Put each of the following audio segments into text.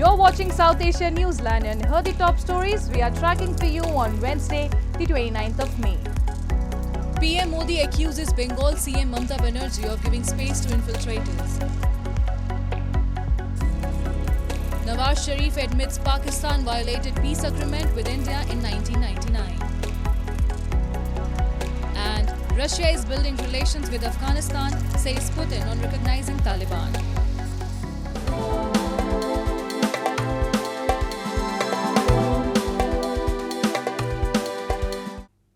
You're watching South Asia Newsline and here the top stories we are tracking for you on Wednesday, the 29th of May. PM Modi accuses Bengal CM Mamata Banerjee of giving space to infiltrators. Nawaz Sharif admits Pakistan violated peace agreement with India in 1999. And Russia is building relations with Afghanistan, says Putin on recognizing Taliban.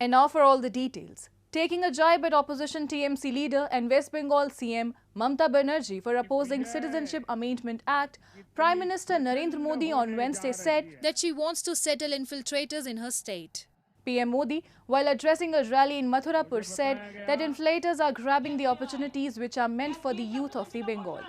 And now for all the details. Taking a jibe at opposition TMC leader and West Bengal CM Mamata Banerjee for opposing Citizenship Amendment Act, Prime Minister Narendra Modi on Wednesday said that she wants to settle infiltrators in her state. PM Modi, while addressing a rally in Mathurapur, said that infiltrators are grabbing the opportunities which are meant for the youth of the Bengal.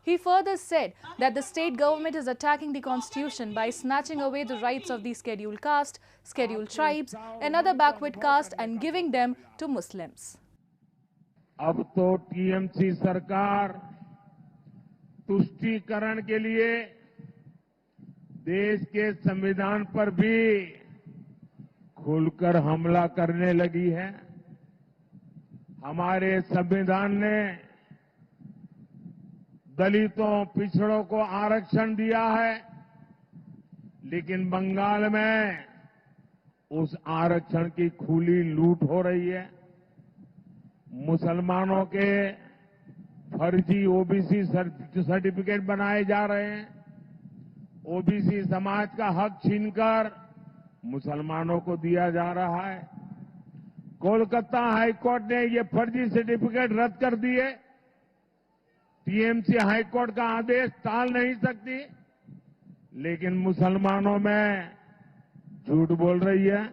He further said that the state government is attacking the constitution by snatching away the rights of the scheduled caste, scheduled tribes and other backward caste and giving them to Muslims. अब तो TMC सरकार तुष्टीकरण के लिए देश के संविधान पर भी खुलकर हमला करने लगी है। हमारे संविधान ने दलितों, पिछड़ों को आरक्षण दिया है, लेकिन बंगाल में उस आरक्षण की खुली लूट हो रही है। मुसलमानों के फर्जी ओबीसी सर्टिफिकेट बनाए जा रहे हैं। ओबीसी समाज का हक छीनकर मुसलमानों को दिया जा रहा है। कोलकाता हाईकोर्ट ने ये फर्जी सर्टिफिकेट रद्द कर दिए। टीएमसी हाईकोर्ट का आदेश टाल नहीं सकती, लेकिन मुसलमानों में झूठ बोल रही है।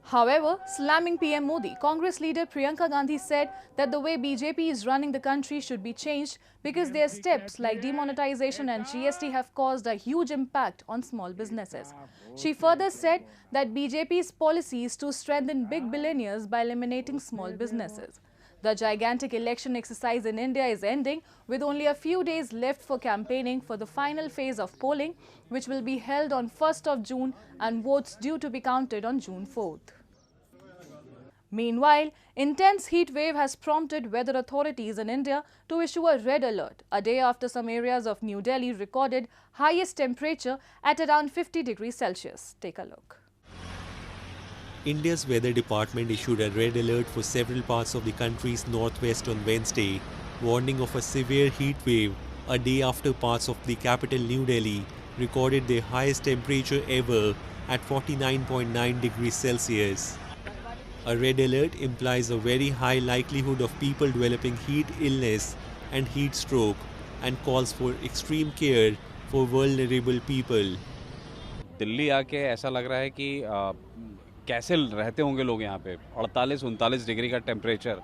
However, slamming PM Modi, Congress leader Priyanka Gandhi said that the way BJP is running the country should be changed because their steps like demonetization and GST have caused a huge impact on small businesses. She further said that BJP's policy is to strengthen big billionaires by eliminating small businesses. The gigantic election exercise in India is ending with only a few days left for campaigning for the final phase of polling, which will be held on 1st of June and votes due to be counted on June 4th. Meanwhile, intense heat wave has prompted weather authorities in India to issue a red alert a day after some areas of New Delhi recorded highest temperature at around 50 degrees Celsius. Take a look. India's weather department issued a red alert for several parts of the country's northwest on Wednesday, warning of a severe heat wave a day after parts of the capital New Delhi recorded their highest temperature ever at 49.9 degrees Celsius. A red alert implies a very high likelihood of people developing heat illness and heat stroke and calls for extreme care for vulnerable people. Delhi आके ऐसा लग रहा है कि कैसे रहते होंगे लोग यहाँ पे। 48-39 डिग्री का टेम्परेचर,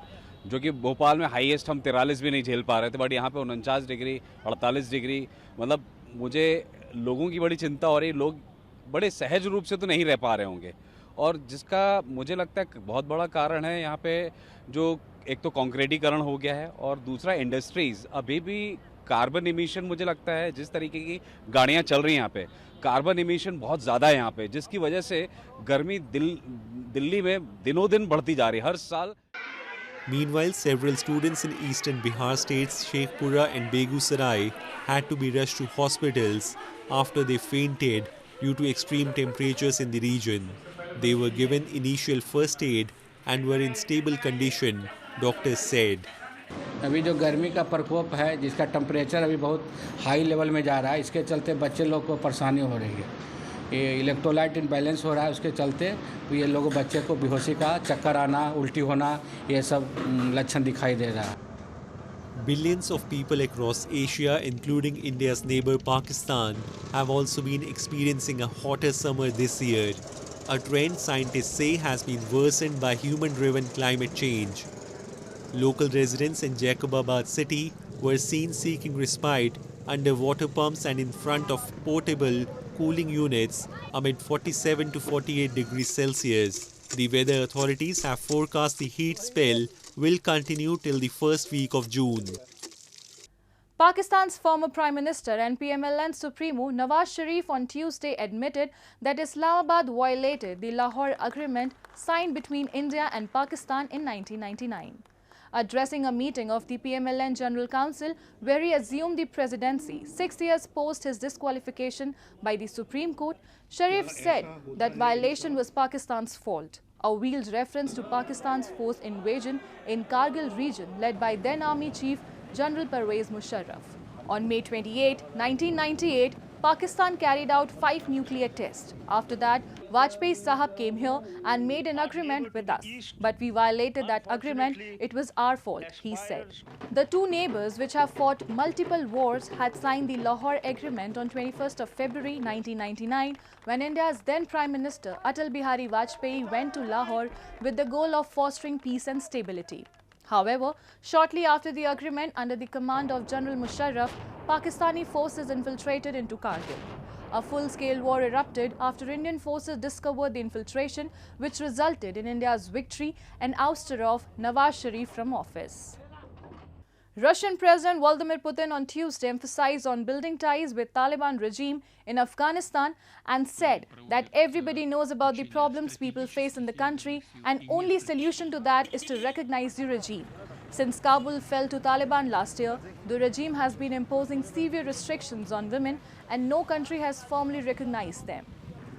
जो कि भोपाल में हाईएस्ट हम 43 भी नहीं झेल पा रहे थे, बट यहाँ पे 49 डिग्री, 48 डिग्री, मतलब मुझे लोगों की बड़ी चिंता हो रही है। लोग बड़े सहज रूप से तो नहीं रह पा रहे होंगे, और जिसका मुझे लगता है बहुत बड़ा कारण है यहाँ पे जो एक तो कॉन्क्रीटीकरण हो गया है और दूसरा इंडस्ट्रीज़। अभी भी कार्बन इमिशन, मुझे लगता है जिस तरीके की गाड़ियाँ चल रही हैं यहाँ पे, कार्बन इमिशन बहुत ज़्यादा है यहाँ पे, जिसकी वजह से गर्मी दिल्ली में दिनों दिन बढ़ती जा रही है हर साल। Meanwhile, several students in eastern Bihar states Sheikhpura and Begusarai had to be rushed to hospitals after they fainted due to extreme temperatures in the region. They were given initial first aid and were in stable condition, doctors said. अभी जो गर्मी का प्रकोप है, जिसका temperature अभी बहुत high level में जा रहा है, इसके चलते बच्चे लोग को परेशानी हो रही है। ये इलेक्ट्रोलाइट इम्बैलेंस हो रहा है, उसके चलते ये लोग बच्चे को बेहोशी का, चक्कर आना, उल्टी होना, ये सब लक्षण दिखाई दे रहा है। Billions of people across Asia, including India's neighbor Pakistan, have also been experiencing a hotter summer this year, a trend scientists say has been worsened by human-driven climate change. Local residents in Jacobabad city were seen seeking respite under water pumps and in front of portable cooling units amid 47 to 48 degrees Celsius. The weather authorities have forecast the heat spell will continue till the first week of June. Pakistan's former Prime Minister and PMLN Supremo Nawaz Sharif on Tuesday admitted that Islamabad violated the Lahore Agreement signed between India and Pakistan in 1999. Addressing a meeting of the PMLN General Council where he assumed the presidency 6 years post his disqualification by the Supreme Court, Sharif said that violation was Pakistan's fault, a veiled reference to Pakistan's forced invasion in Kargil region led by then Army Chief General Pervez Musharraf. On May 28, 1998, Pakistan carried out 5 nuclear tests. After that, Vajpayee Sahab came here and made an agreement with us. But we violated that agreement. It was our fault, he said. The two neighbors, which have fought multiple wars, had signed the Lahore Agreement on 21st of February 1999 when India's then Prime Minister Atal Bihari Vajpayee went to Lahore with the goal of fostering peace and stability. However, shortly after the agreement, under the command of General Musharraf, Pakistani forces infiltrated into Kargil. A full-scale war erupted after Indian forces discovered the infiltration, which resulted in India's victory and ouster of Nawaz Sharif from office. Russian President Vladimir Putin on Tuesday emphasized on building ties with Taliban regime in Afghanistan and said that everybody knows about the problems people face in the country and only solution to that is to recognize the regime. Since Kabul fell to Taliban last year, the regime has been imposing severe restrictions on women and no country has formally recognized them.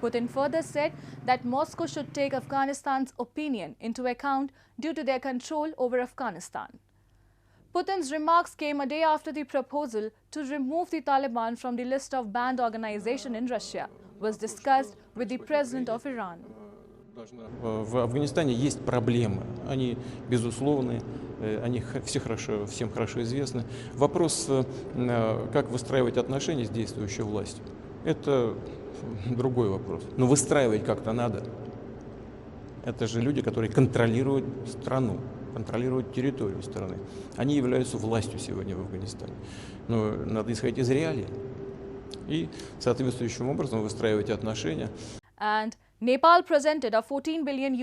Putin further said that Moscow should take Afghanistan's opinion into account due to their control over Afghanistan. Putin's remarks came a day after the proposal to remove the Taliban from the list of banned organizations in Russia was discussed with the president of Iran. В Афганистане есть проблемы, они безусловны, они всем хорошо известны. Вопрос, как выстраивать отношения с действующей властью, это другой вопрос. Но выстраивать как-то надо. Это же люди, которые контролируют страну, контролируют территорию страны. Они являются властью сегодня в Афганистане. Но надо исходить из реалий и соответствующим образом выстраивать отношения. And Nepal presented a $14 billion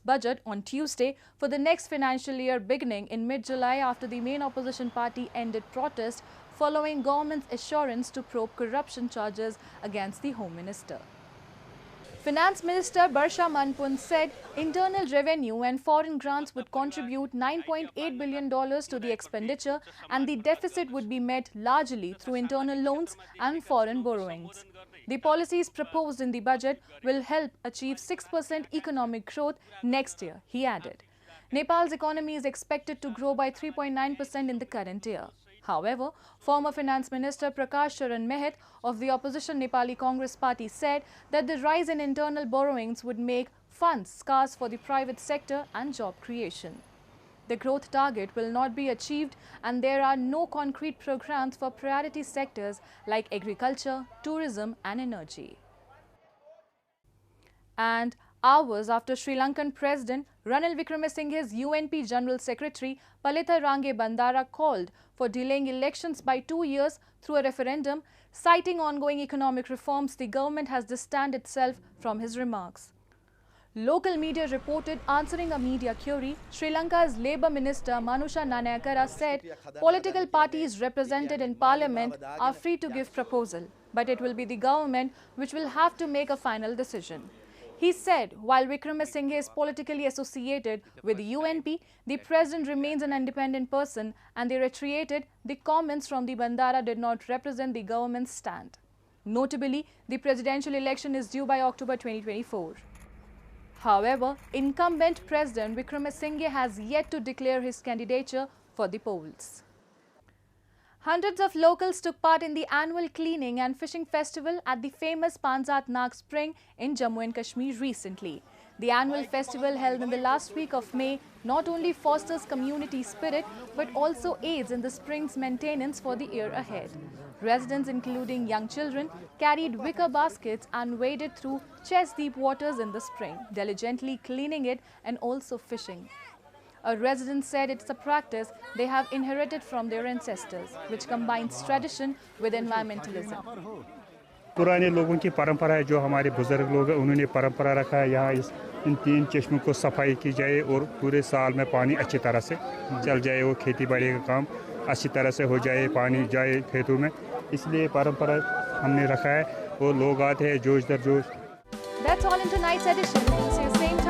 budget on Tuesday for the next financial year beginning in mid-July after the main opposition party ended protest following government's assurance to probe corruption charges against the Home Minister. Finance Minister Barsha Manpun said internal revenue and foreign grants would contribute $9.8 billion to the expenditure and the deficit would be met largely through internal loans and foreign borrowings. The policies proposed in the budget will help achieve 6% economic growth next year, he added. Nepal's economy is expected to grow by 3.9% in the current year. However, former Finance Minister Prakash Charan Mehet of the opposition Nepali Congress Party said that the rise in internal borrowings would make funds scarce for the private sector and job creation. The growth target will not be achieved and there are no concrete programs for priority sectors like agriculture, tourism and energy. And hours after Sri Lankan President Ranil Wickremesinghe's UNP General Secretary Palitha Range Bandara called for delaying elections by 2 years through a referendum, citing ongoing economic reforms, the government has distanced itself from his remarks. Local media reported answering a media query, Sri Lanka's Labour Minister Manusha Nanayakara said political parties represented in parliament are free to give proposal, but it will be the government which will have to make a final decision. He said while Wickremesinghe is politically associated with the UNP, the president remains an independent person and they reiterated the comments from the Bandara did not represent the government's stand. Notably, the presidential election is due by October 2024. However, incumbent President Wickremesinghe has yet to declare his candidature for the polls. Hundreds of locals took part in the annual cleaning and fishing festival at the famous Panjat Nag Spring in Jammu and Kashmir recently. The annual festival held in the last week of May not only fosters community spirit but also aids in the spring's maintenance for the year ahead. Residents, including young children, carried wicker baskets and waded through chest-deep waters in the spring, diligently cleaning it and also fishing. A resident said it's a practice they have inherited from their ancestors, which combines tradition with environmentalism. पुराने लोगों की परंपरा है, जो हमारे बुजुर्ग लोग हैं, उन्होंने परंपरा रखा है यहाँ इन 3 चश्मों को सफाई की जाए और पूरे साल में पानी अच्छी तरह से चल जाए, वो खेती बाड़ी का काम अच्छी तरह से हो जाए, पानी जाए खेतों में, इसलिए परंपरा हमने रखा है। वो लोग आते हैं जोश दर जोश। That's all in tonight's edition. We'll see you same time.